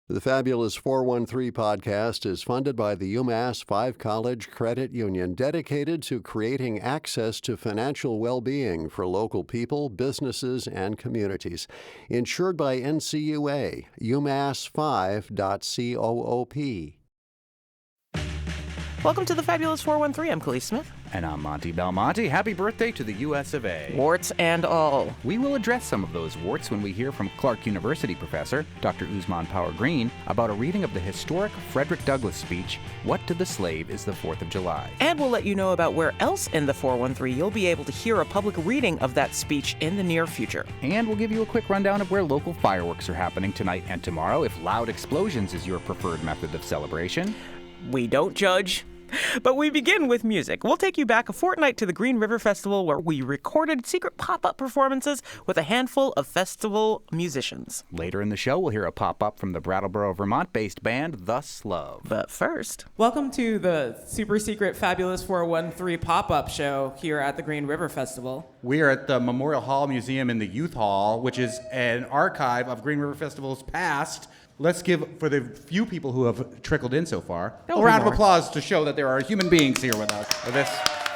The Fabulous 413 podcast is funded by the UMass 5 College Credit Union, dedicated to creating access to financial well-being for local people, businesses, and communities. Insured by NCUA, umass5.coop. Welcome to the Fabulous 413. I'm Khalees Smith. And I'm Monty Belmonte. Happy birthday to the US of A. Warts and all. We will address some of those warts when we hear from Clark University professor Dr. Ousmane Power-Greene about a reading of the historic Frederick Douglass speech, What to the Slave is the 4th of July. And we'll let you know about where else in the 413 you'll be able to hear a public reading of that speech in the near future. And we'll give you a quick rundown of where local fireworks are happening tonight and tomorrow, if loud explosions is your preferred method of celebration. We don't judge. But we begin with music. We'll take you back a fortnight to the Green River Festival, where we recorded secret pop-up performances with a handful of festival musicians. Later in the show, we'll hear a pop-up from the Brattleboro Vermont-based band Thus Love. But first, welcome to the super secret Fabulous 413 pop-up show here at the Green River Festival. We are at the Memorial Hall Museum in the Youth Hall, which is an archive of Green River Festivals past. Let's give, for the few people who have trickled in so far, a round of applause to show that there are human beings here with us for this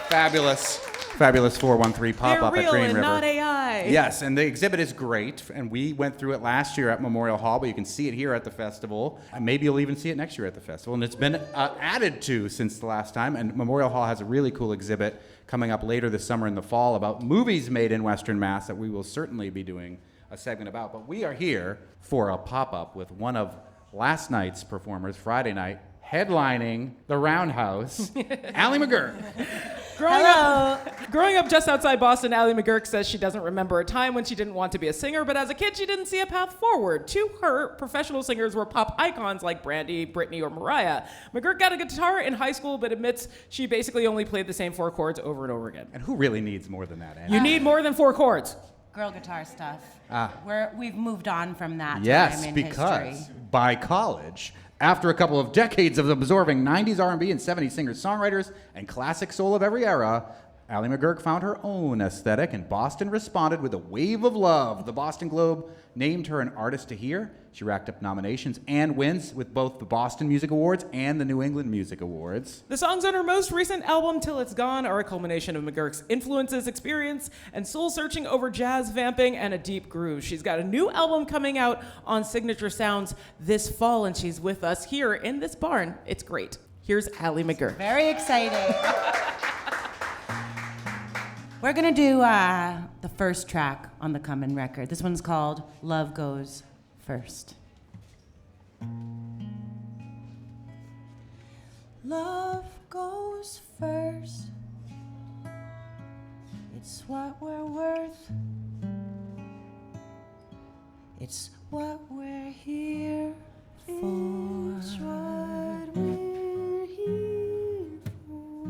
fabulous 413 pop-up at Green River. They're real and not AI. Yes, and the exhibit is great, and we went through it last year at Memorial Hall, but you can see it here at the festival. And maybe you'll even see it next year at the festival, and it's been added to since the last time, and Memorial Hall has a really cool exhibit coming up later this summer in the fall about movies made in Western Mass that we will certainly be doing a segment about. But we are here for a pop-up with one of last night's performers, Friday night, headlining the Roundhouse, Ali McGuirk. Growing up just outside Boston, Ali McGuirk says she doesn't remember a time when she didn't want to be a singer, but as a kid, she didn't see a path forward. To her, professional singers were pop icons like Brandy, Britney, or Mariah. McGuirk got a guitar in high school, but admits she basically only played the same 4 chords over and over again. And who really needs more than that, Annie? You need more than 4 chords. Girl guitar stuff. We've moved on from that time Yes, in because history. by college, after a couple of decades of absorbing 90s R&B and 70s singers-songwriters and classic soul of every era, Ali McGuirk found her own aesthetic, and Boston responded with a wave of love. The Boston Globe named her an artist to hear. She racked up nominations and wins with both the Boston Music Awards and the New England Music Awards. The songs on her most recent album, Till It's Gone, are a culmination of McGuirk's influences, experience, and soul-searching over jazz vamping and a deep groove. She's got a new album coming out on Signature Sounds this fall, and she's with us here in this barn. It's great. Here's Ali McGuirk. Very exciting. We're going to do the first track on the Common record. This one's called Love Goes First. Love goes first. It's what we're worth. It's what we're here for. It's what we're here for.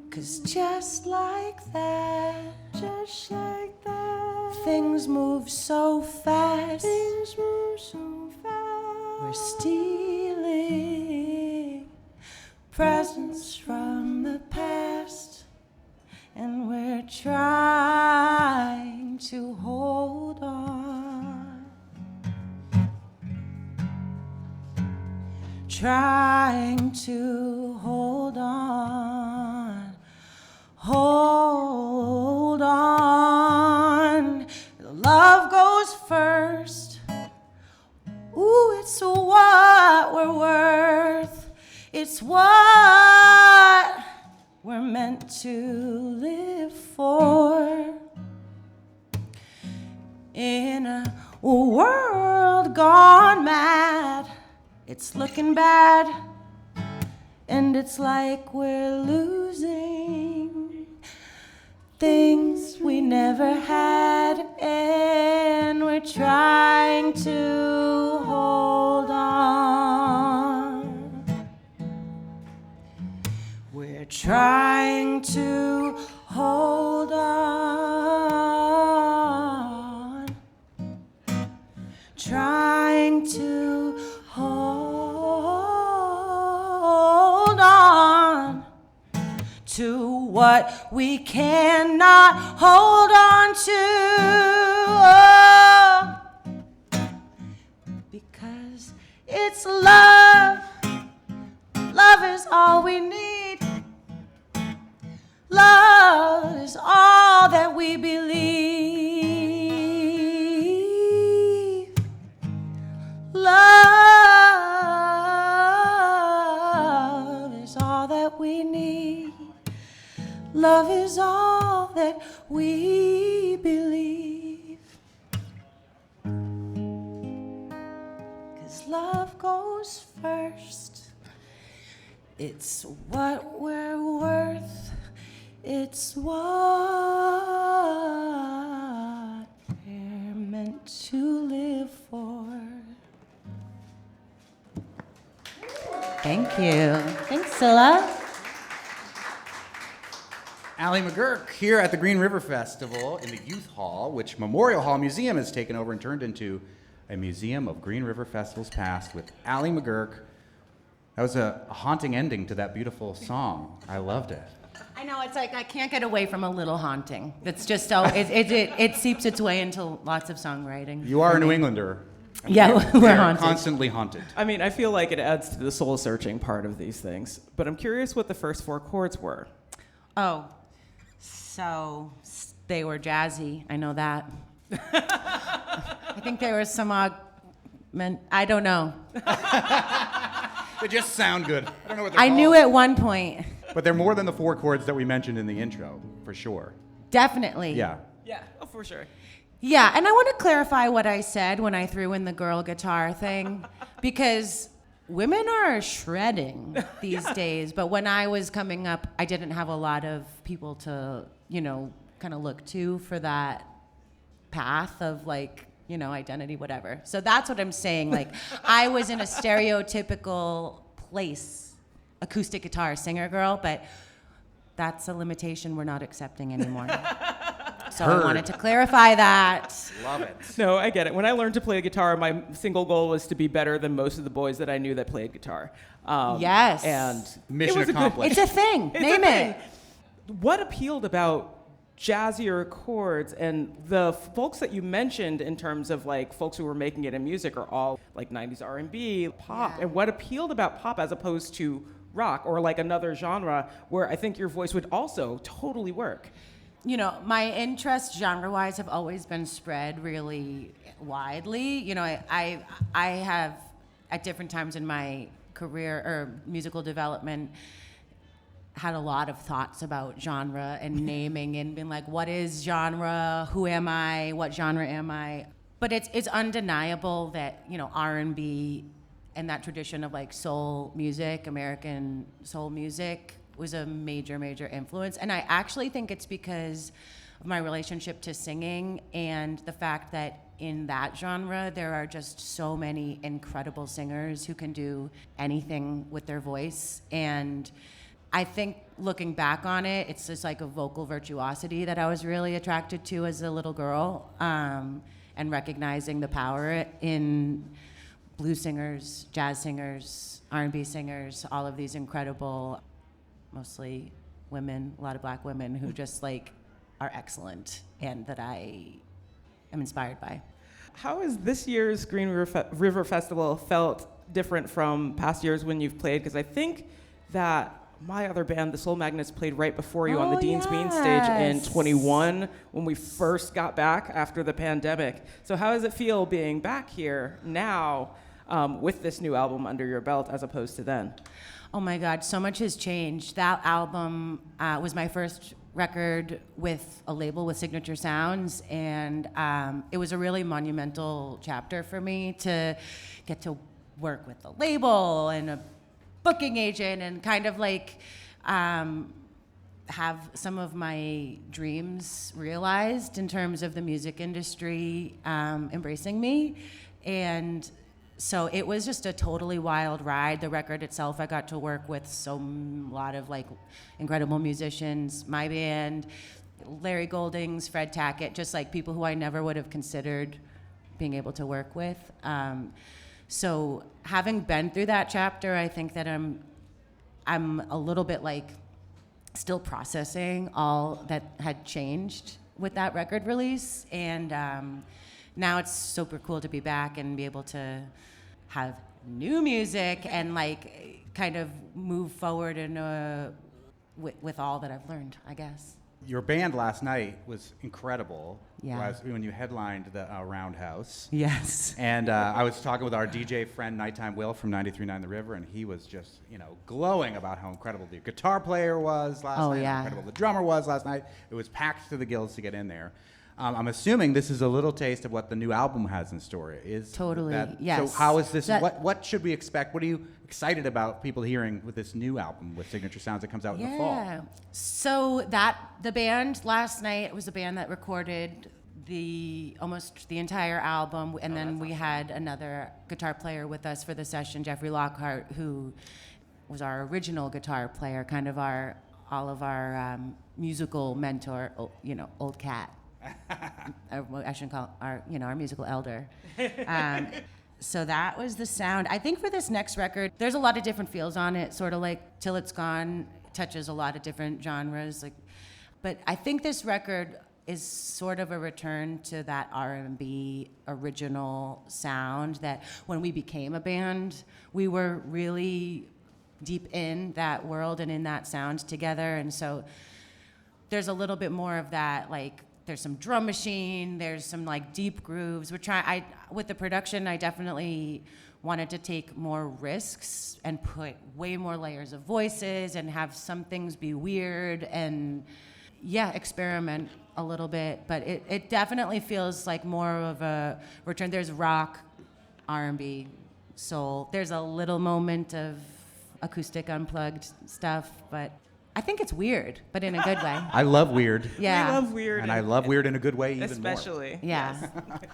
'Cause just like that, things move so fast. We're stealing presents from the past, and we're trying to hold on. Trying to hold on. Hold on. Love goes first. Ooh, it's what we're worth. It's what we're meant to live for. In a world gone mad, it's looking bad, and it's like we're losing things we never had, and we're trying to hold on. We're trying to hold on. Trying to hold on to what we cannot hold on to. Oh, because It's love. Love is all we need. Love is all that we believe. Love is all that we need. Love is all that we believe. 'Cause love goes first. It's what we're worth. It's what we're meant to live for. Thank you. Thanks, Scylla. Ali McGuirk here at the Green River Festival in the Youth Hall, which Memorial Hall Museum has taken over and turned into a museum of Green River Festival's past with Ali McGuirk. That was a haunting ending to that beautiful song. I loved it. I know, it's like I can't get away from a little haunting. It's just so, it seeps its way into lots of songwriting. You are a New Englander. Yeah, we're haunted. Constantly haunted. I mean, I feel like it adds to the soul-searching part of these things. But I'm curious what the first 4 chords were. Oh, so they were jazzy. I know that. I think there was some I don't know. They just sound good. I don't know what they're I called. knew at one point. But they're more than the 4 chords that we mentioned in the intro, for sure. Definitely. Yeah. Yeah, oh, for sure. Yeah, and I want to clarify what I said when I threw in the girl guitar thing, because women are shredding these days. But when I was coming up, I didn't have a lot of people to, kind of look to for that path of identity, whatever. So that's what I'm saying. Like, I was in a stereotypical place, acoustic guitar singer girl, but that's a limitation we're not accepting anymore. So I wanted to clarify that. Love it. No, I get it. When I learned to play guitar, my single goal was to be better than most of the boys that I knew that played guitar. Yes. And Mission accomplished. It's a thing. Name it. What appealed about jazzier chords, and the folks that you mentioned in terms of folks who were making it in music are all 90s R&B, pop. Yeah. And what appealed about pop as opposed to rock or another genre where I think your voice would also totally work? My interests genre-wise have always been spread really widely. I have, at different times in my career or musical development, had a lot of thoughts about genre and naming and being like, what is genre? Who am I? What genre am I? But it's undeniable that, R&B and that tradition of soul music, American soul music, was a major, major influence. And I actually think it's because of my relationship to singing and the fact that in that genre, there are just so many incredible singers who can do anything with their voice. And I think looking back on it, it's just a vocal virtuosity that I was really attracted to as a little girl, and recognizing the power in blues singers, jazz singers, R&B singers, all of these incredible, mostly women, a lot of black women who just are excellent and that I am inspired by. How has this year's Green River Festival felt different from past years when you've played? Because I think that my other band, the Soul Magnets, played right before you on the Dean's Bean stage in 21 when we first got back after the pandemic. So how does it feel being back here now with this new album under your belt as opposed to then? Oh my God, so much has changed. That album was my first record with a label with Signature Sounds, and it was a really monumental chapter for me to get to work with a label and a booking agent and kind of have some of my dreams realized in terms of the music industry embracing me. And so it was just a totally wild ride. The record itself, I got to work with a lot of incredible musicians, my band, Larry Goldings, Fred Tackett, just people who I never would have considered being able to work with. So having been through that chapter, I think that I'm a little bit still processing all that had changed with that record release. And now it's super cool to be back and be able to have new music and like kind of move forward in with all that I've learned, I guess. Your band last night was incredible. Yeah. When you headlined the Roundhouse. Yes. And I was talking with our DJ friend, Nighttime Will from 93.9 The River, and he was just, glowing about how incredible the guitar player was last night, how incredible the drummer was last night. It was packed to the gills to get in there. I'm assuming this is a little taste of what the new album has in store. Totally, yes. So how is this, what should we expect? What are you excited about people hearing with this new album with Signature Sounds that comes out in the fall? So the band last night was a band that recorded almost the entire album, and then we had another guitar player with us for the session, Jeffrey Lockhart, who was our original guitar player, kind of all of our musical mentor, old cat. I shouldn't call our musical elder. So that was the sound. I think for this next record, there's a lot of different feels on it, sort of like Till It's Gone touches a lot of different genres. But I think this record is sort of a return to that R&B original sound that when we became a band, we were really deep in that world and in that sound together. And so there's a little bit more of that, there's some drum machine, there's some deep grooves. With the production, I definitely wanted to take more risks and put way more layers of voices and have some things be weird and experiment a little bit. But it definitely feels like more of a return. There's rock, R&B, soul. There's a little moment of acoustic unplugged stuff, but I think it's weird, but in a good way. I love weird. Yeah. We love weird. And I love weird in a good way even especially. more. Yeah.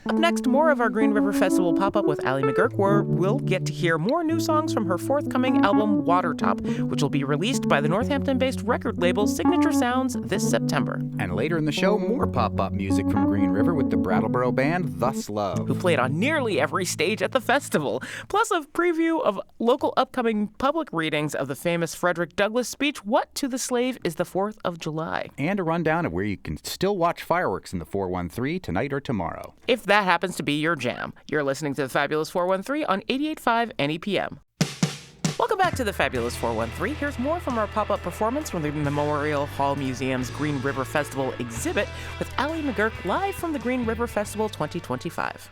Up next, more of our Green River Festival pop-up with Ali McGuirk, where we'll get to hear more new songs from her forthcoming album, Watertop, which will be released by the Northampton-based record label Signature Sounds this September. And later in the show, more pop-up music from Green River with the Brattleboro band Thus Love, who played on nearly every stage at the festival, plus a preview of local upcoming public readings of the famous Frederick Douglass speech, What to the Slave is the 4th of July. And a rundown of where you can still watch fireworks in the 413 tonight or tomorrow. If that happens to be your jam, you're listening to the Fabulous 413 on 88.5 NEPM. Welcome back to the Fabulous 413. Here's more from our pop-up performance from the Memorial Hall Museum's Green River Festival exhibit with Ali McGuirk live from the Green River Festival 2025.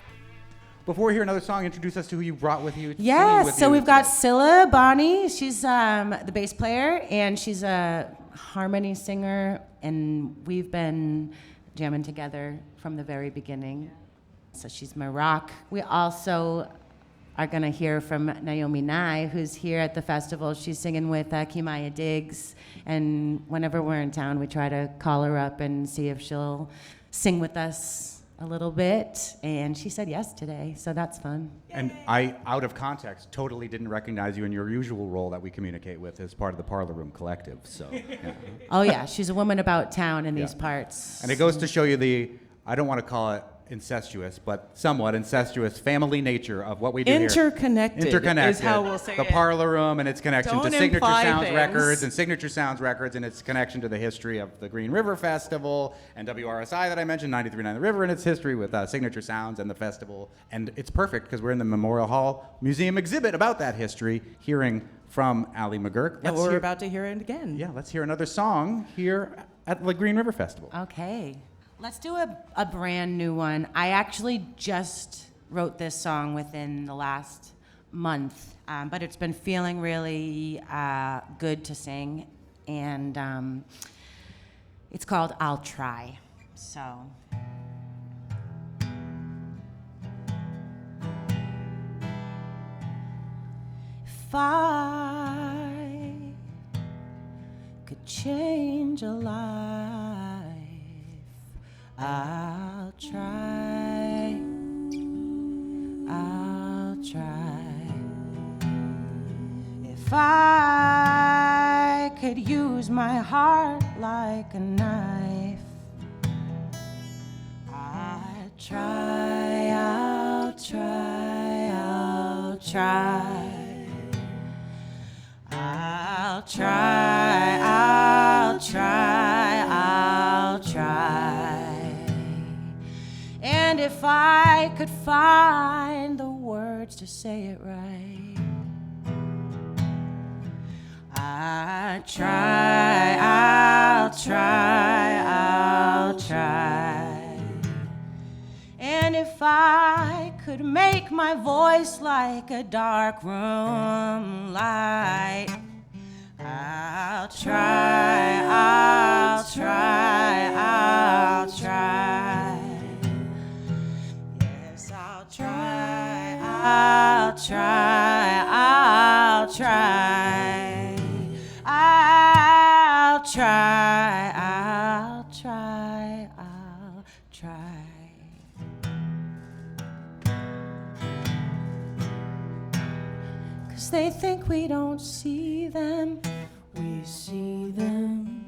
Before we hear another song, introduce us to who you brought with you. Yes, so we've got Scylla Bonnie. She's the bass player, and she's a harmony singer, and we've been jamming together from the very beginning. So she's my rock. We also are going to hear from Naomi Nye, who's here at the festival. She's singing with Kimaya Diggs, and whenever we're in town, we try to call her up and see if she'll sing with us a little bit, and she said yes today, so that's fun. And I, out of context, totally didn't recognize you in your usual role that we communicate with as part of the Parlor Room Collective, so. Yeah. Oh yeah, she's a woman about town in these parts. And it goes to show you I don't want to call it incestuous, but somewhat incestuous family nature of what we do Interconnected is how we'll say the it. Parlor Room and its connection Don't to Signature imply Sounds things. Records and Signature Sounds Records and its connection to the history of the Green River Festival and WRSI that I mentioned, 93.9 The River, and its history with Signature Sounds and the festival. And it's perfect because we're in the Memorial Hall Museum exhibit about that history, hearing from Ali McGuirk. And we're about to hear it again. Yeah, let's hear another song here at the Green River Festival. Okay. Let's do a brand new one. I actually just wrote this song within the last month, but it's been feeling really good to sing, and it's called I'll Try. So. If I could change a life, I'll try, I'll try. If I could use my heart like a knife, I'll try, I'll try, I'll try. I'll try, I'll try, I'll try. And if I could find the words words to say it right. I'll try, I'll try, I'll try. And if I could make my voice like a dark room light, I'll try, I'll try, I'll try. Yes, I'll try, I'll try, I'll try. I'll try, I'll try, I'll try. 'Cause they think we don't see them. We see them.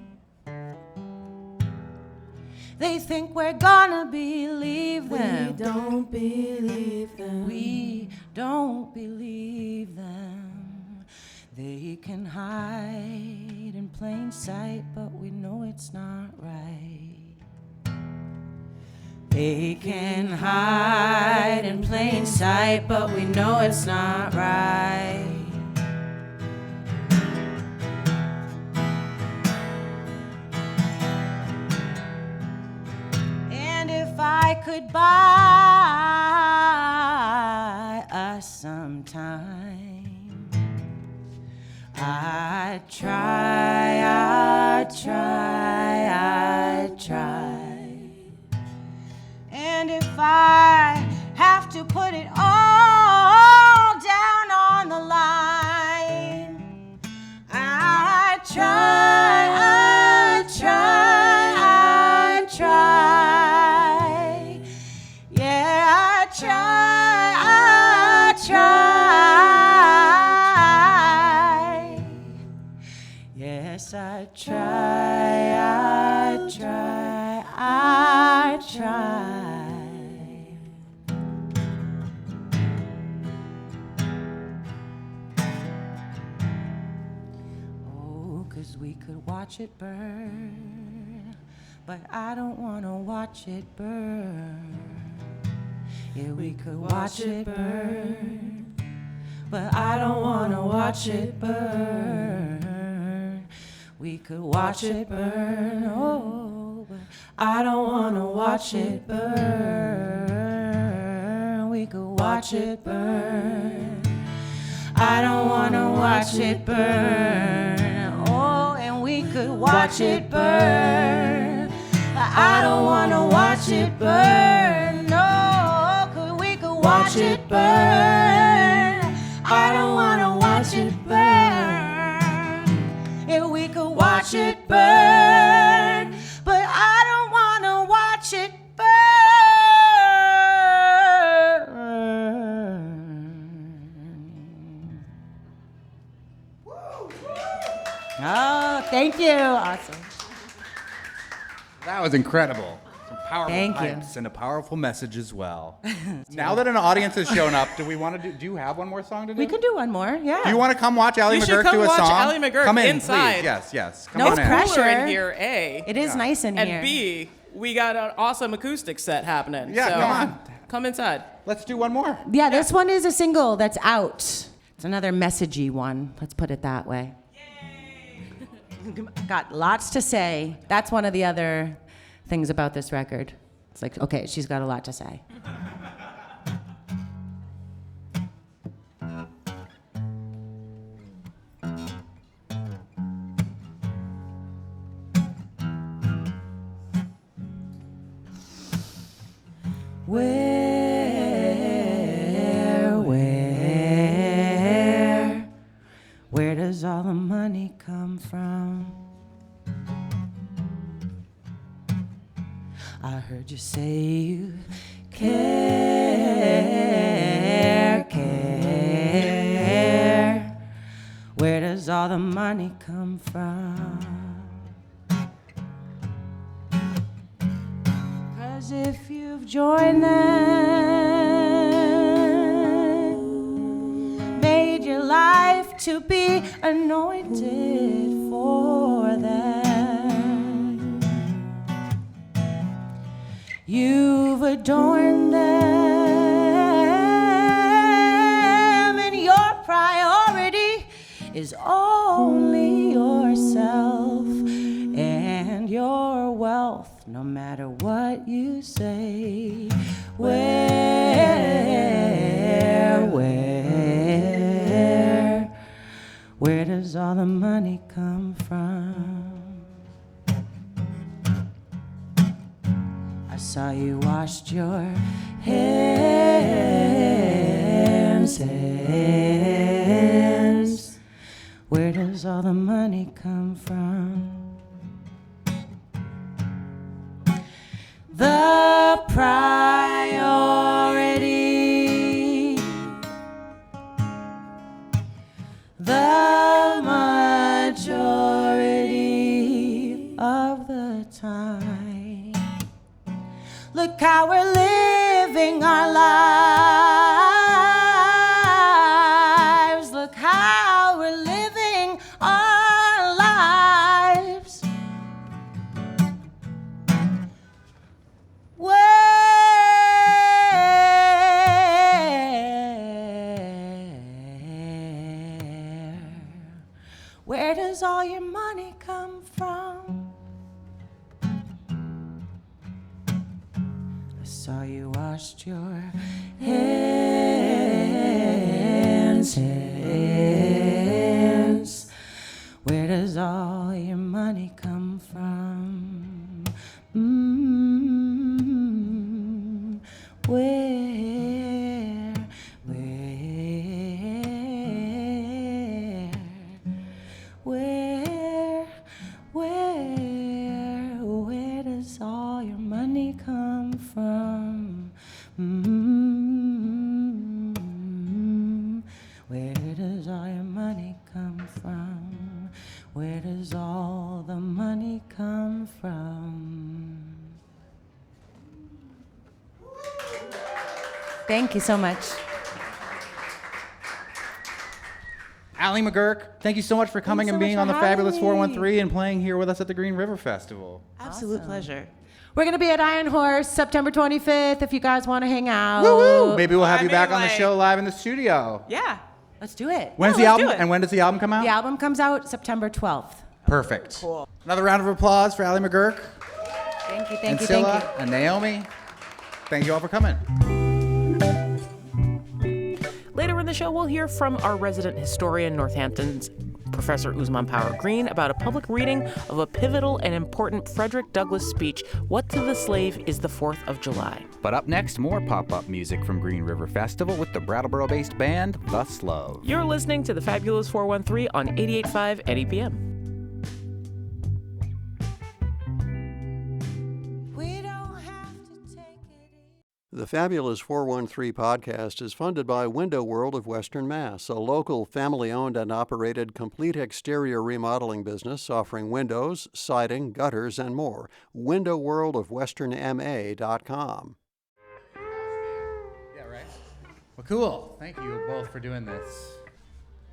They think we're gonna believe them. We don't believe them. We don't believe them. They can hide in plain sight, but we know it's not right. They can hide in plain sight, but we know it's not right. And if I could buy us some time, I'd try, I'd try, I'd try. And if I have to put it all down on the line, I'd try, I'd try, I'd try. Yeah, I'd try, I'd try. Yes, I'd try, I'd try, I'd try. Oh, 'cause we could watch it burn, but I don't wanna watch it burn. Yeah, we could watch it burn, but I don't wanna watch it burn. We could watch it burn, oh, but I don't wanna watch it burn. We could watch it burn. I don't wanna watch it burn. Oh, and we could watch it burn. But I don't wanna watch it burn. No, 'cause we could watch it burn. I don't wanna watch it burn. If we could watch it burn, but I don't wanna watch it burn. Oh, thank you. Awesome. That was incredible. Some powerful Thank you. pipes and a powerful message as well. Now that an audience has shown up, do we want to do you have one more song to do? We can do one more, yeah. Do you want to come watch Ali You should McGuirk come do a watch song? Ali McGuirk come in, inside. please. Yes, yes. Come No on in. pressure. Cooler in here, A. It is nice in And here. B, we got an awesome acoustic set happening. Yeah, so come on. Come inside. Let's do one more. Yeah, this one is a single that's out. It's another messagey one. Let's put it that way. Got lots to say. That's one of the other things about this record. It's like, okay, she's got a lot to say. Where does all the money come from? I heard you say you care. Where does all the money come from? 'Cause if you've joined them, made your life to be anointed for them, you've adorned them is only yourself and your wealth, no matter what you say. Where does all the money come from? I saw you washed your hands. Where does all the money come from? The priority, the majority of the time. Look how we're living our lives. Look how we're living our lives. Where does all your money come from? I saw you washed your hands. Where does all your money come from? Where does all your money come from? Where does all your money come from? Where does all the money come from? Thank you so much. Ali McGuirk, thank you so much for coming Thanks so and being much on for the having Fabulous me. 413 and playing here with us at the Green River Festival. Absolute pleasure. We're going to be at Iron Horse September 25th if you guys want to hang out. Woo-woo! Maybe we'll have I you back mean, on the like- show live in the studio. Yeah. Let's do it. When's the let's album? do it. And when does the album come out? The album comes out September 12th. Perfect. Cool. Another round of applause for Ali McGuirk Thank you, and thank you, Scylla thank you. and Naomi. Thank you all for coming. Later in the show, we'll hear from our resident historian, Northampton's Professor Ousmane Power-Greene, about a public reading of a pivotal and important Frederick Douglass speech, What to the Slave is the 4th of July. But up next, more pop-up music from Green River Festival with the Brattleboro-based band Thus Love. You're listening to the Fabulous 413 on 88.5 NEPM. We don't have to take it easy. The Fabulous 413 podcast is funded by Window World of Western Mass, a local family-owned and operated complete exterior remodeling business offering windows, siding, gutters, and more. windowworldofwesternma.com. Yeah, right. Well, cool. Thank you both for doing this.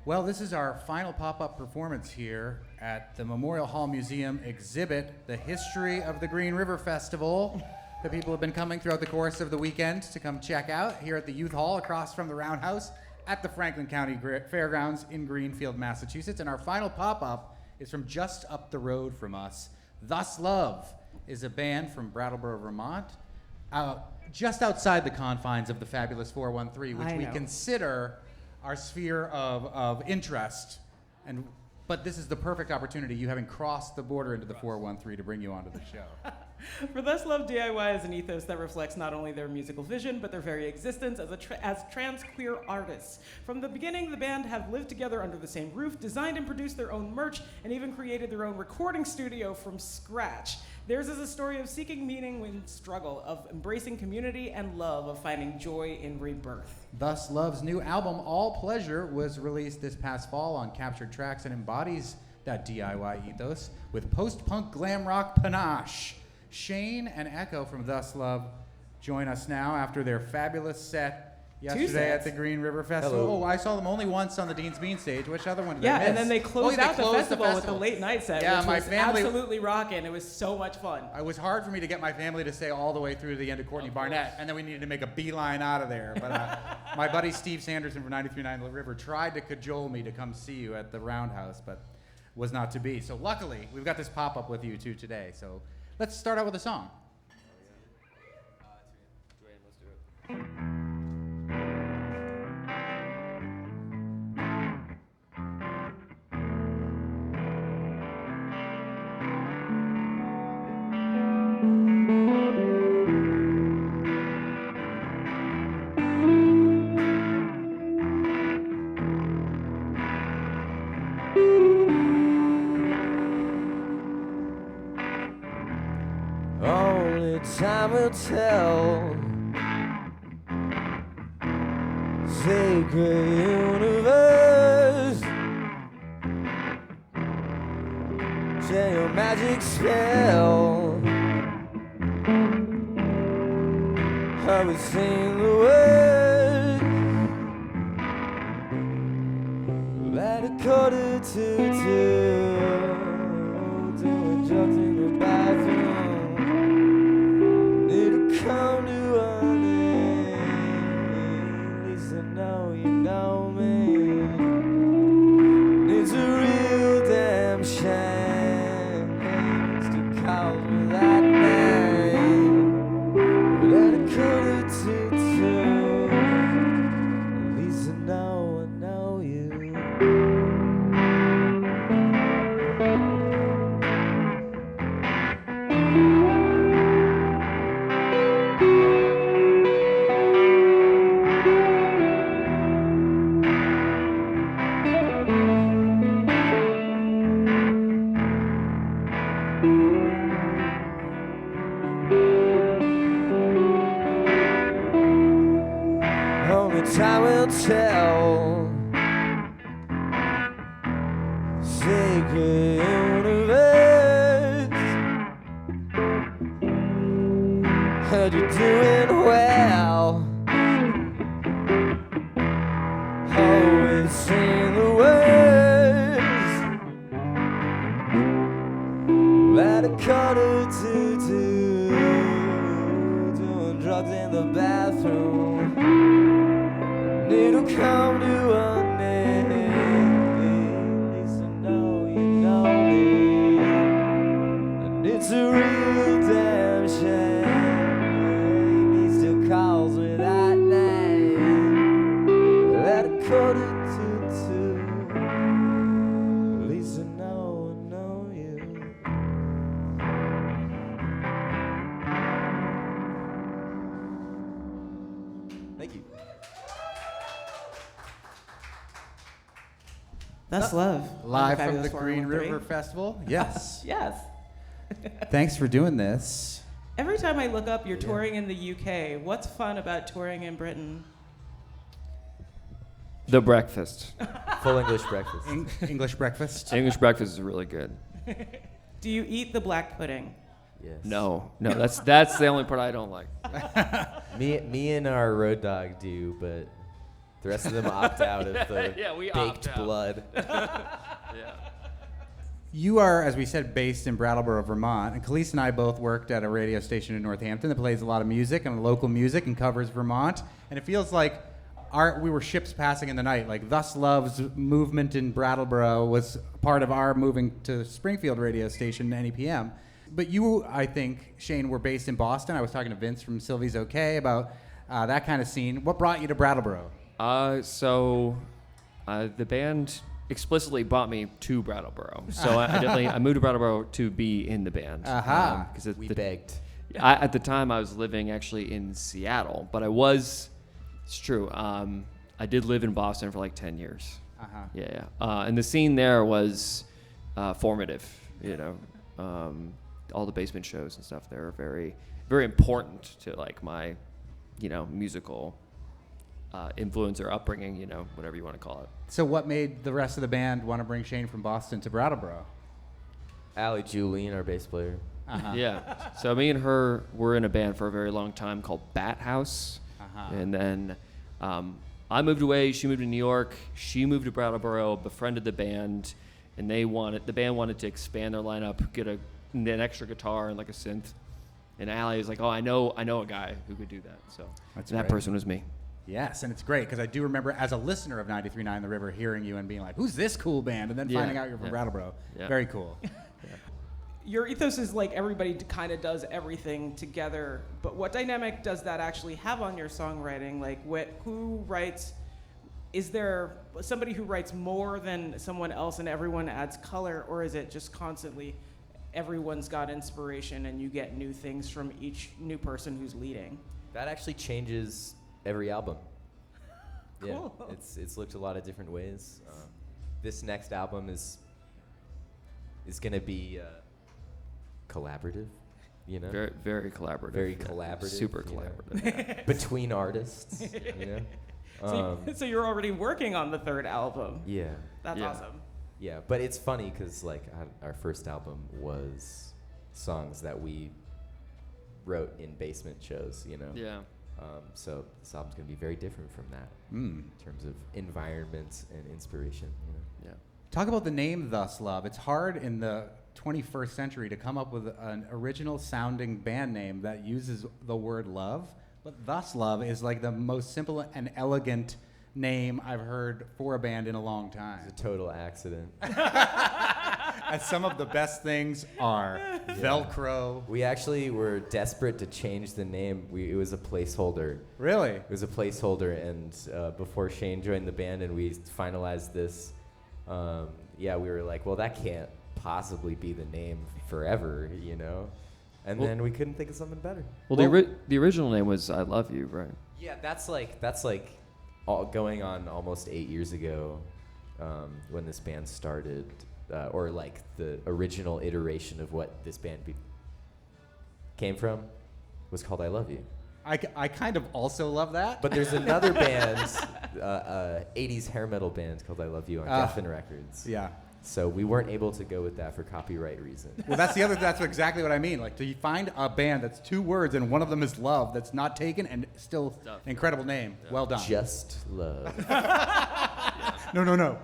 Well, this is our final pop-up performance here at the Memorial Hall Museum exhibit, The History of the Green River Festival, that people have been coming throughout the course of the weekend to come check out here at the Youth Hall across from the Roundhouse at the Franklin County Fairgrounds in Greenfield, Massachusetts. And our final pop-up is from just up the road from us. Thus Love is a band from Brattleboro, Vermont, just outside the confines of the Fabulous 413, which I we know. consider our sphere of interest. But this is the perfect opportunity, you having crossed the border into the 413, to bring you onto the show. For Thus Love, DIY is an ethos that reflects not only their musical vision, but their very existence as trans queer artists. From the beginning, the band have lived together under the same roof, designed and produced their own merch, and even created their own recording studio from scratch. Theirs is a story of seeking meaning in struggle, of embracing community and love, of finding joy in rebirth. Thus Love's new album, All Pleasure, was released this past fall on Captured Tracks and embodies that DIY ethos with post-punk glam rock panache. Shane and Echo from Thus Love join us now after their fabulous set yesterday at the Green River Festival. Hello. Oh, I saw them only once on the Dean's Bean stage. Which other one did I Yeah, miss? and then they closed out the closed festival with the late night set, Yeah, which my was family- absolutely rocking. It was so much fun. It was hard for me to get my family to stay all the way through to the end of Courtney Barnett, and then we needed to make a beeline out of there. But my buddy Steve Sanderson from 93.9 The River tried to cajole me to come see you at the Roundhouse, but was not to be. So luckily, we've got this pop-up with you two today. So let's start out with a song. Only time will tell. Sacred universe, share your magic spell. Have we seen the word? Let it quarter to two. Doing drugs in the bathroom. Need to come to an end. At least I know you know me. It's a real damn shame to call me that name. Let it quarter to two. At least I know you. Only time will tell. Sacred universe, heard you're doing well. Always seen the words. Let it quarter to two. Doing drugs in the bathroom. Need to come to an end. At least I know you know me. And it's a real damn shame. He still calls me that name. Let it quarter to two. At least I know you. Thank you. That's love. Live from Fabulous the Green 413. River Festival. Yes. Yes. Thanks for doing this. Every time I look up, you're touring in the UK. What's fun about touring in Britain? The breakfast. Full English breakfast. English breakfast. English breakfast is really good. Do you eat the black pudding? Yes. No, that's the only part I don't like. Me and our road dog do, but the rest of them opt out of the Yeah, we baked opt out. blood. Yeah. You are, as we said, based in Brattleboro, Vermont, and Khalees and I both worked at a radio station in Northampton that plays a lot of music and local music and covers Vermont. And it feels like we were ships passing in the night. Like Thus Love's movement in Brattleboro was part of our moving to Springfield radio station, NEPM. But you, I think, Shane, were based in Boston. I was talking to Vince from Sylvie's OK about that kind of scene. What brought you to Brattleboro? So the band explicitly brought me to Brattleboro. So I moved to Brattleboro to be in the band. Aha. Because We begged. at the time I was living actually in Seattle, but it's true. I did live in Boston for like 10 years. Uh-huh. Yeah. And the scene there was formative, all the basement shows and stuff there are very, very important to like my, musical influence or upbringing, whatever you want to call it. So what made the rest of the band want to bring Shane from Boston to Brattleboro? Allie Julian, our bass player. Uh-huh. Yeah. So me and her were in a band for a very long time called Bat House. Uh-huh. And then I moved away. She moved to New York. She moved to Brattleboro, befriended the band, and the band wanted to expand their lineup, get an extra guitar and like a synth. And Ali was like, "Oh, I know a guy who could do that." So that person was me. Yes, and it's great because I do remember as a listener of 93.9 The River hearing you and being like, "Who's this cool band?" and then finding out you're from Brattleboro. Yeah. Very cool. Your ethos is like everybody kind of does everything together, but what dynamic does that actually have on your songwriting? Like, who writes? Is there somebody who writes more than someone else and everyone adds color, or is it just constantly everyone's got inspiration and you get new things from each new person who's leading? That actually changes every album. Cool. Yeah, it's looked a lot of different ways. This next album is gonna be collaborative, you know. Very, very collaborative. Very collaborative. Super collaborative. Between artists, you know. So you're already working on the third album. Yeah. That's awesome. Yeah, but it's funny because like our first album was songs that we wrote in basement shows, you know. Yeah. So this album's gonna be very different from that in terms of environments and inspiration. You know? Yeah. Talk about the name Thus Love. It's hard in the 21st century to come up with an original sounding band name that uses the word love, but Thus Love is like the most simple and elegant name I've heard for a band in a long time. It's a total accident. As some of the best things are. Velcro. We actually were desperate to change the name. It was a placeholder. Really? It was a placeholder, and before Shane joined the band and we finalized this, we were like, well, that can't possibly be the name forever, you know? And then we couldn't think of something better. Well, the original name was I Love You, right? Yeah, that's like going on almost 8 years ago when this band started, or like the original iteration of what this band came from was called I Love You. I kind of also love that. But there's another band, 80s hair metal band called I Love You on Geffen Records. Yeah. So we weren't able to go with that for copyright reasons. Well, that's exactly what I mean. Like, do you find a band that's two words and one of them is love that's not taken and still incredible name? Yeah. Well done. Just love. No.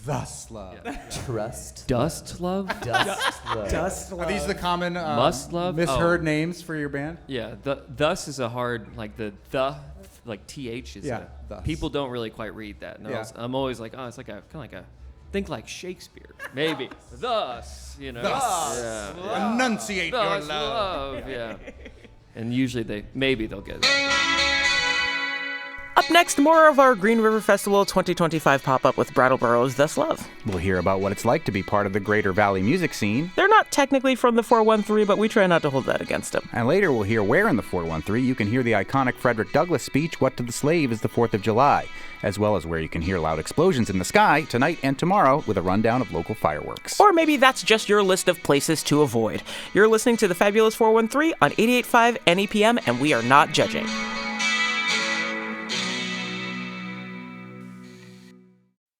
Thus love. Yeah. Trust. Dust love? Dust love. Dust love. Are these the common Must love? misheard names for your band? Yeah. Thus is a hard, like like TH is thus. People don't really quite read that. And I'm always like, it's like kind of like a, think like Shakespeare, maybe. Thus, you know. Thus. Yeah. Enunciate your Thus love. yeah. And usually they'll get it. Up next, more of our Green River Festival 2025 pop-up with Brattleboro's Thus Love. We'll hear about what it's like to be part of the Greater Valley music scene. They're not technically from the 413, but we try not to hold that against them. And later we'll hear where in the 413 you can hear the iconic Frederick Douglass speech, What to the Slave is the 4th of July, as well as where you can hear loud explosions in the sky tonight and tomorrow with a rundown of local fireworks. Or maybe that's just your list of places to avoid. You're listening to the Fabulous 413 on 88.5 NEPM, and we are not judging.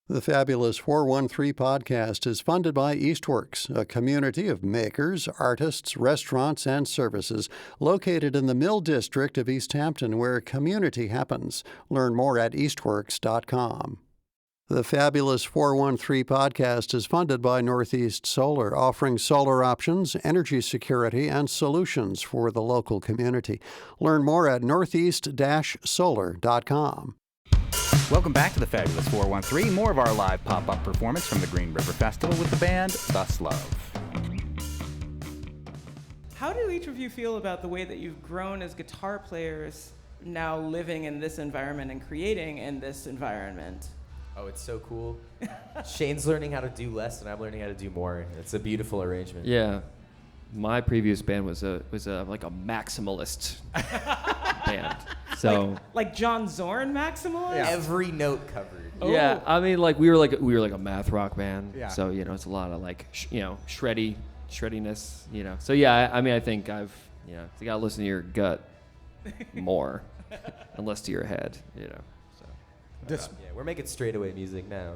The Fabulous 413 podcast is funded by Eastworks, a community of makers, artists, restaurants, and services located in the Mill District of East Hampton, where community happens. Learn more at eastworks.com. The Fabulous 413 podcast is funded by Northeast Solar, offering solar options, energy security, and solutions for the local community. Learn more at northeast-solar.com. Welcome back to the Fabulous 413. More of our live pop-up performance from the Green River Festival with the band Thus Love. How do each of you feel about the way that you've grown as guitar players, now living in this environment and creating in this environment? Oh, it's so cool. Shane's learning how to do less, and I'm learning how to do more. It's a beautiful arrangement. Yeah. My previous band was like a maximalist band. So like John Zorn maximalist? Yeah. Every note covered. Yeah, I mean, like we were like a math rock band. Yeah. So it's a lot of like shreddiness. So yeah, I mean, I think you gotta listen to your gut more, and less to your head. So. Yeah, we're making straightaway music now.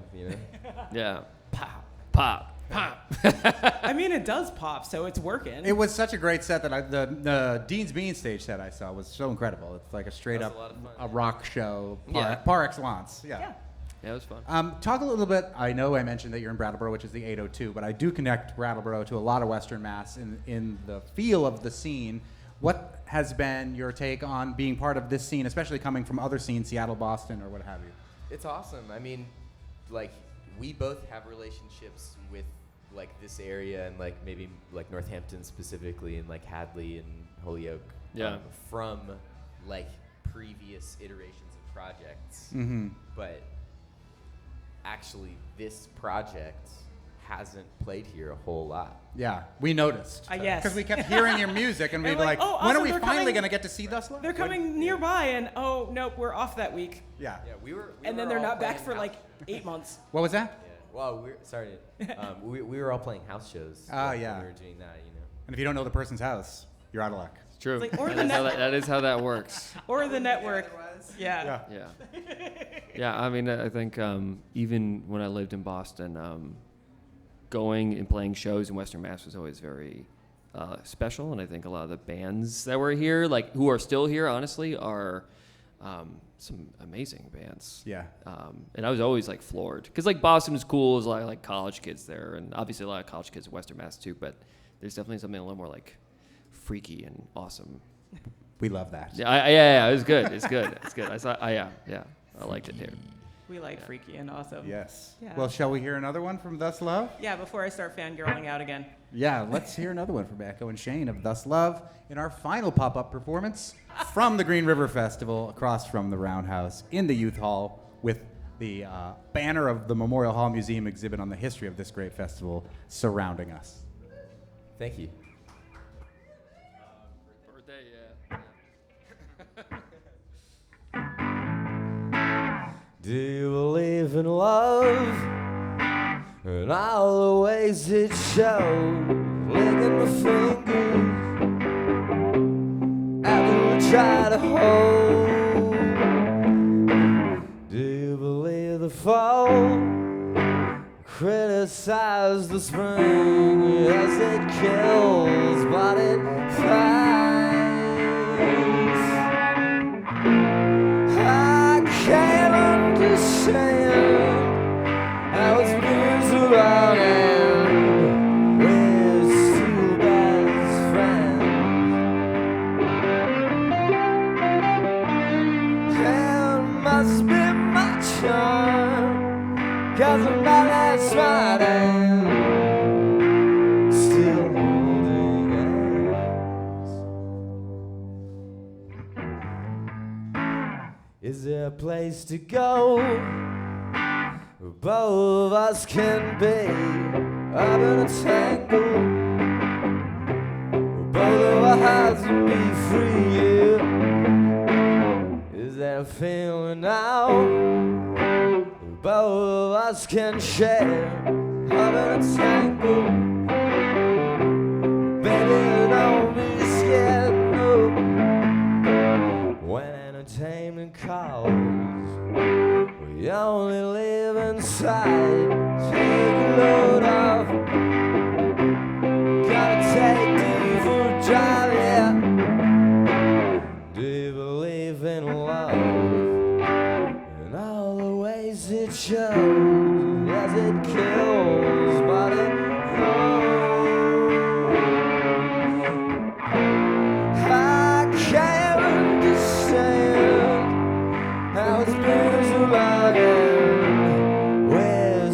Yeah. Pow. pop. I mean, it does pop, so it's working. It was such a great set that the Dean's Bean stage set I saw was so incredible. It's like a straight up a rock show par excellence. Yeah, it was fun. Talk a little bit. I know I mentioned that you're in Brattleboro, which is the 802, but I do connect Brattleboro to a lot of Western Mass in the feel of the scene. What has been your take on being part of this scene, especially coming from other scenes, Seattle, Boston, or what have you? It's awesome. I mean, like, we both have relationships with like this area and like maybe like Northampton specifically and like Hadley and Holyoke from like previous iterations of projects. Mm-hmm. But actually this project hasn't played here a whole lot. Yeah, we noticed. Yes. Because we kept hearing your music and we were like, oh, when awesome, are we they're finally coming- going to get to see Thus Love? They're coming nearby, and oh, nope, we're off that week. Yeah. Yeah, we were And then all they're not back playing for house- like 8 months. What was that? Yeah. Well, we were all playing house shows. when yeah. we were doing that, you know. And if you don't know the person's house, you're out of luck. It's true. It's like, or that, the is how net- that, that is how that works. Or the network. Yeah. Yeah, I mean, I think even when I lived in Boston, going and playing shows in Western Mass was always very special. And I think a lot of the bands that were here, like who are still here, honestly, are some amazing bands. Yeah. And I was always like floored because like Boston is cool. There's a lot of like college kids there, and obviously a lot of college kids in Western Mass too. But there's definitely something a little more like freaky and awesome. We love that. Yeah, it was good. It's good. It's good. I liked it here. We like freaky and awesome. Yes. Yeah. Well, shall we hear another one from Thus Love? Yeah, before I start fangirling out again. Yeah, let's hear another one from Echo and Shane of Thus Love in our final pop-up performance from the Green River Festival across from the Roundhouse in the Youth Hall with the banner of the Memorial Hall Museum exhibit on the history of this great festival surrounding us. Thank you. Birthday, Do you believe in love and all the ways it shows? Licking my fingers after I try to hold. Do you believe the fall? Criticize the spring as it kills, but it finds. I can't understand how it's been so long and we're still best friends. And must be my charm, 'cause I'm not that smart and still holding hands. Is there a place to go where both of us can be up in a tangle, where both of our hearts can be free? Yeah. Is there a feeling now where both of us can share up in a tangle? Baby, don't be scared, no. When entertainment calls, we only live inside. Take a load off. Gotta take you for a drive, yeah. Do you believe in love and all the ways it shows as it kills, but it I can't understand how it's been so long and we're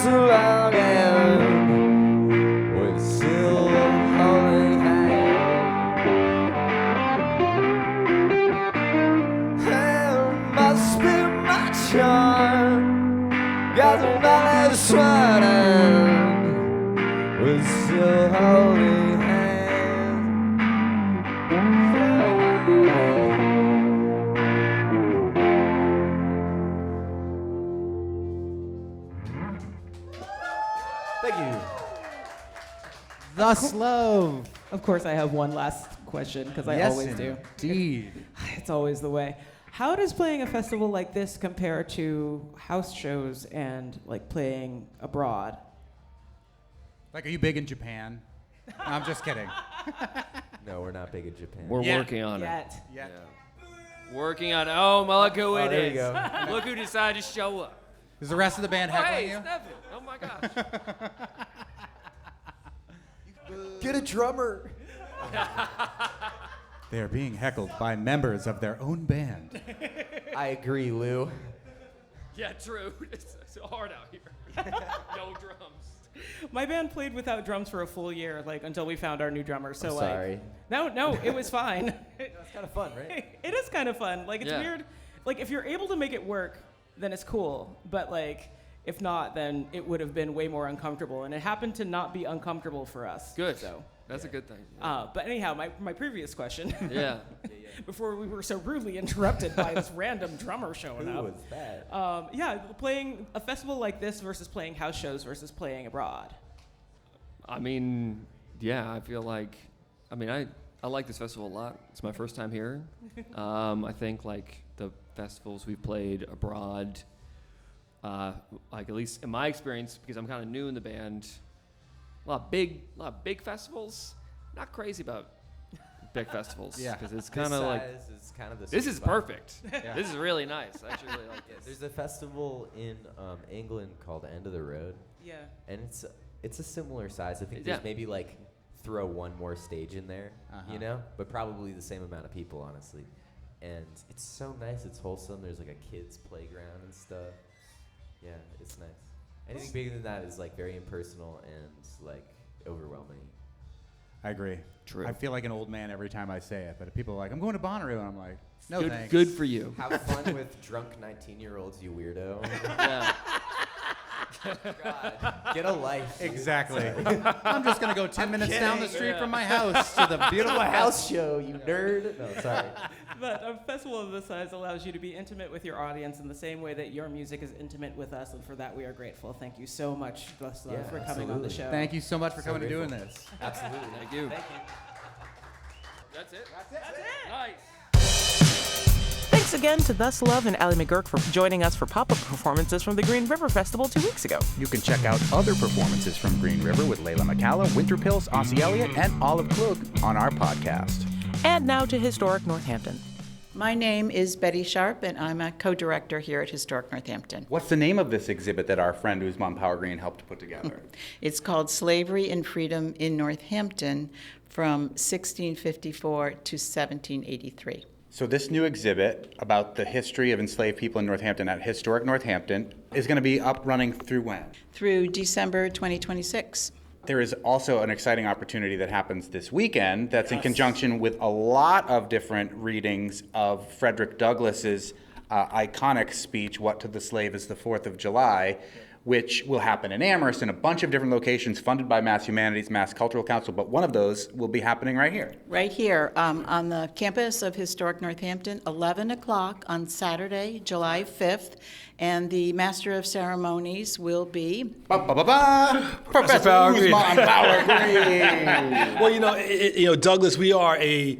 too long and we're still holding hands. And must be my charm, got the night sweating, we're still holding hands. Thank you. Thus love. Of course, I have one last question, because I Yes, always do. indeed. It's always the way. How does playing a festival like this compare to house shows and like playing abroad? Like, are you big in Japan? No, I'm just kidding. No, we're not big in Japan. We're Yet. working on it. Yet. Yeah. Working on it. Oh, look who it there is. you go. Look who decided to show up. Is the rest of the band Oh, heckling hey, you? Stephen. Oh, my gosh. Get a drummer. They are being heckled by members of their own band. I agree, Lou. Yeah, true. It's hard out here. No drums. My band played without drums for a full year, like until we found our new drummer. So I'm like, sorry. no, it was fine. That's kind of fun, right? It is kind of fun. Like it's Yeah. weird. Like if you're able to make it work, then it's cool. But like if not, then it would have been way more uncomfortable. And it happened to not be uncomfortable for us. Good. So. That's a good thing. But anyhow, my previous question. Yeah. Before we were so rudely interrupted by this random drummer showing Who up. was that? Yeah, playing a festival like this versus playing house shows versus playing abroad. I mean, yeah, I feel like, I like this festival a lot. It's my first time here. I think like the festivals we've played abroad, like at least in my experience, because I'm kind of new in the band, a lot of big festivals. Not crazy about big festivals. Yeah. Because it's kind of like, Is kind of the this sweet is spot. perfect. This is really nice. I actually really like this. There's a festival in England called End of the Road, Yeah. and it's a similar size. I think Yeah. there's maybe like throw one more stage in there, Uh-huh. you know, but probably the same amount of people, honestly. And it's so nice. It's wholesome. There's like a kids playground and stuff. Yeah, it's nice. Anything bigger than that is like very impersonal and like overwhelming. I agree. True. I feel like an old man every time I say it, but people are like, I'm going to Bonnaroo, and I'm like, no good, thanks. good for you. Have fun with drunk 19-year-olds, you weirdo. Yeah. God, get a life. dude. Exactly. I'm just going to go 10 minutes down the street from my house to the beautiful House show, you nerd. No, sorry. But a festival of this size allows you to be intimate with your audience in the same way that your music is intimate with us, and for that we are grateful. Thank you so much, Thus Love, Yeah, for coming on the absolutely. show. Thank you so much for So coming and doing grateful. this. Absolutely. Thank you. Thank you. That's it. Nice. Thanks again to Thus Love and Ali McGuirk for joining us for pop-up performances from the Green River Festival 2 weeks ago. You can check out other performances from Green River with Layla McCalla, Winter Pills, Ossie Elliott, and Olive Klug on our podcast. And now to historic Northampton. My name is Betty Sharp, and I'm a co-director here at Historic Northampton. What's the name of this exhibit that our friend Ousmane Power-Greene helped put together? It's called Slavery and Freedom in Northampton from 1654 to 1783. So this new exhibit about the history of enslaved people in Northampton at Historic Northampton is going to be up running through when? Through December 2026. There is also an exciting opportunity that happens this weekend that's in conjunction with a lot of different readings of Frederick Douglass's iconic speech, What to the Slave is the 4th of July, which will happen in Amherst in a bunch of different locations funded by Mass Humanities, Mass Cultural Council, but one of those will be happening right here. Right here on the campus of Historic Northampton, 11 o'clock on Saturday, July 5th. And the Master of Ceremonies will be Professor Power-Greene. Ousmane Power-Greene. Well, Douglas, we are a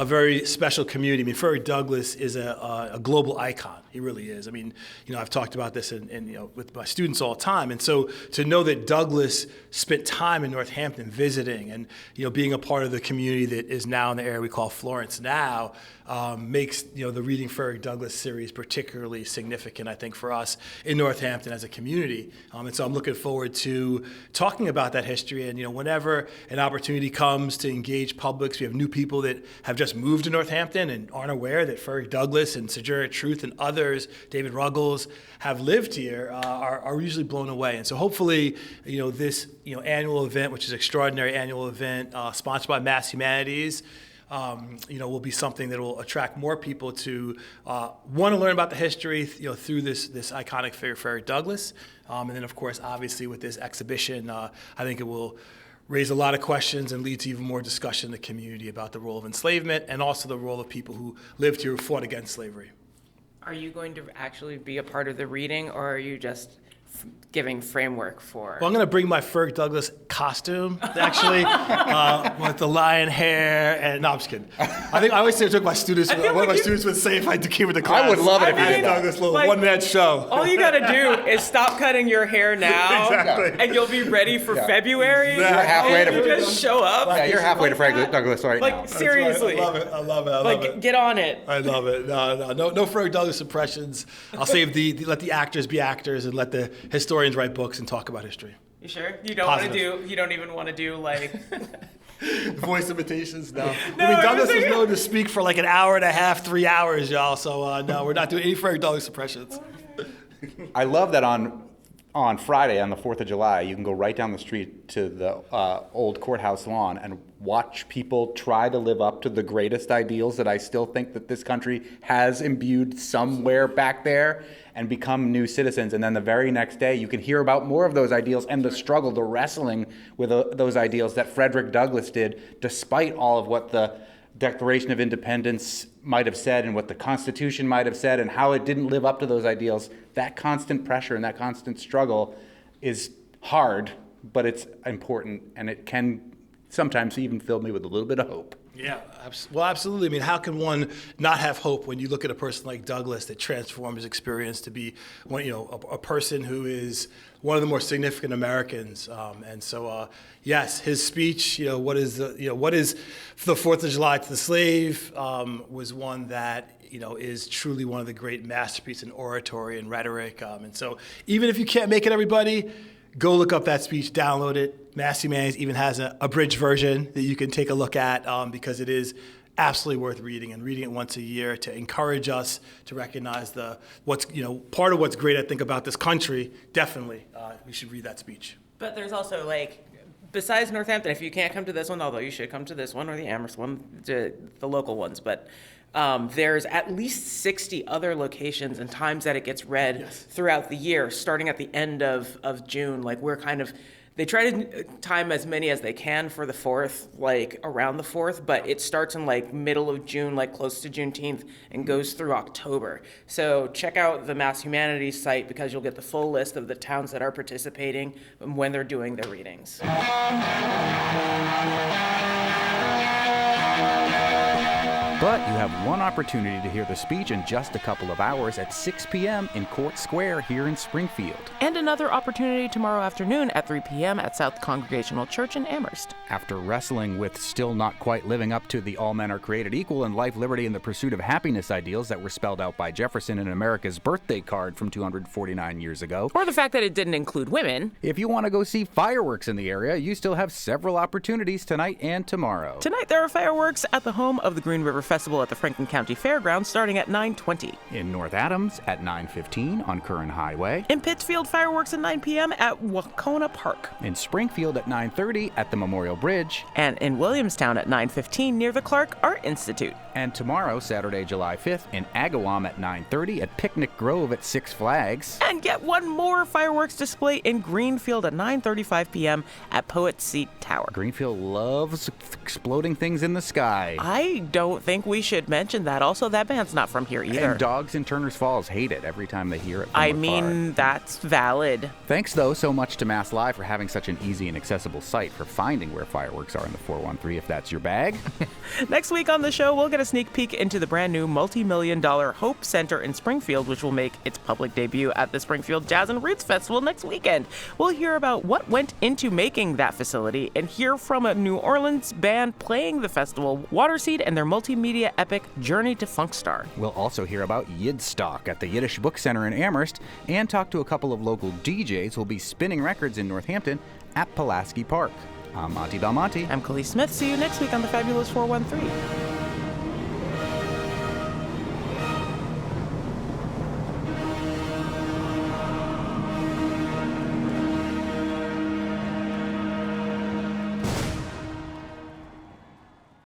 very special community. I mean, Frederick Douglass is a global icon. He really is. I mean, I've talked about this with my students all the time. And so to know that Douglass spent time in Northampton visiting and, being a part of the community that is now in the area we call Florence now, makes, the Reading Frederick Douglass series particularly significant, I think, for us in Northampton as a community. And so I'm looking forward to talking about that history. And, whenever an opportunity comes to engage publics, we have new people that have just moved to Northampton and aren't aware that Frederick Douglass and Sojourner Truth and others, David Ruggles, have lived here are usually blown away. And so hopefully, this annual event, which is an extraordinary annual event sponsored by Mass Humanities, will be something that will attract more people to want to learn about the history, through this iconic figure, Frederick Douglass. And then, of course, obviously with this exhibition, I think it will raise a lot of questions and lead to even more discussion in the community about the role of enslavement and also the role of people who lived here who fought against slavery. Are you going to actually be a part of the reading, or are you just giving framework for? Well, I'm going to bring my Frederick Douglass costume, actually, with the lion hair. And no, I'm just kidding. I always say I took my students. One of my students would say if I came with the class. I would love it if you did that. Douglass little one-man show. All you got to do is stop cutting your hair now, Exactly. and you'll be ready for February. You're halfway and to you just show up. Yeah, you're halfway to Frederick Douglass right now. Seriously. I love it. Get on it. I love it. No Frederick Douglass impressions. I'll save let the actors be actors and let the historians write books and talk about history. You sure? You don't even want to do like voice imitations? No. Douglass was known to speak for like an hour and a half, 3 hours, y'all. So no, we're not doing any Frederick Douglass impressions. I love that on Friday, on the 4th of July, you can go right down the street to the old courthouse lawn and watch people try to live up to the greatest ideals that I still think that this country has imbued somewhere back there and become new citizens. And then the very next day, you can hear about more of those ideals and the struggle, the wrestling with those ideals that Frederick Douglass did, despite all of what the Declaration of Independence might have said and what the Constitution might have said and how it didn't live up to those ideals. That constant pressure and that constant struggle is hard, but it's important, and it can sometimes even fill me with a little bit of hope. Yeah, well, absolutely. I mean, how can one not have hope when you look at a person like Douglass that transformed his experience to be, a person who is one of the more significant Americans? And so, yes, his speech, what is the 4th of July to the slave, was one that is truly one of the great masterpieces in oratory and rhetoric. And so, even if you can't make it, everybody, go look up that speech, download it. Mass Humanities even has an abridged version that you can take a look at because it is absolutely worth reading, and reading it once a year to encourage us to recognize part of what's great, I think, about this country. Definitely, we should read that speech. But there's also besides Northampton, if you can't come to this one, although you should come to this one or the Amherst one, the local ones, but there's at least 60 other locations and times that it gets read throughout the year, starting at the end of June. They try to time as many as they can for the 4th, around the 4th, but it starts in middle of June, close to Juneteenth, and goes through October. So check out the Mass Humanities site because you'll get the full list of the towns that are participating and when they're doing their readings. But you have one opportunity to hear the speech in just a couple of hours at 6 p.m. in Court Square here in Springfield. And another opportunity tomorrow afternoon at 3 p.m. at South Congregational Church in Amherst. After wrestling with still not quite living up to the all men are created equal in life, liberty, and the pursuit of happiness ideals that were spelled out by Jefferson in America's birthday card from 249 years ago. Or the fact that it didn't include women. If you want to go see fireworks in the area, you still have several opportunities tonight and tomorrow. Tonight there are fireworks at the home of the Green River Festival at the Franklin County Fairgrounds starting at 9:20. In North Adams at 9:15 on Curran Highway. In Pittsfield, fireworks at 9 p.m. at Wacona Park. In Springfield at 9:30 at the Memorial Bridge. And in Williamstown at 9:15 near the Clark Art Institute. And tomorrow, Saturday, July 5th, in Agawam at 9:30 at Picnic Grove at Six Flags. And get one more fireworks display in Greenfield at 9:35 p.m. at Poet's Seat Tower. Greenfield loves exploding things in the sky. I don't think we should mention that. Also, that band's not from here either. And dogs in Turner's Falls hate it every time they hear it from afar. That's valid. Thanks, though, so much to Mass Live for having such an easy and accessible site for finding where fireworks are in the 413 if that's your bag. Next week on the show, we'll get a sneak peek into the brand new multi-million-dollar Hope Center in Springfield, which will make its public debut at the Springfield Jazz and Roots Festival next weekend. We'll hear about what went into making that facility and hear from a New Orleans band playing the festival, Waterseed, and their multimedia epic Journey to Funkstar. We'll also hear about Yidstock at the Yiddish Book Center in Amherst and talk to a couple of local DJs who'll be spinning records in Northampton at Pulaski Park. I'm Monty Belmonte. I'm Khalees Smith. See you next week on the Fabulous 413.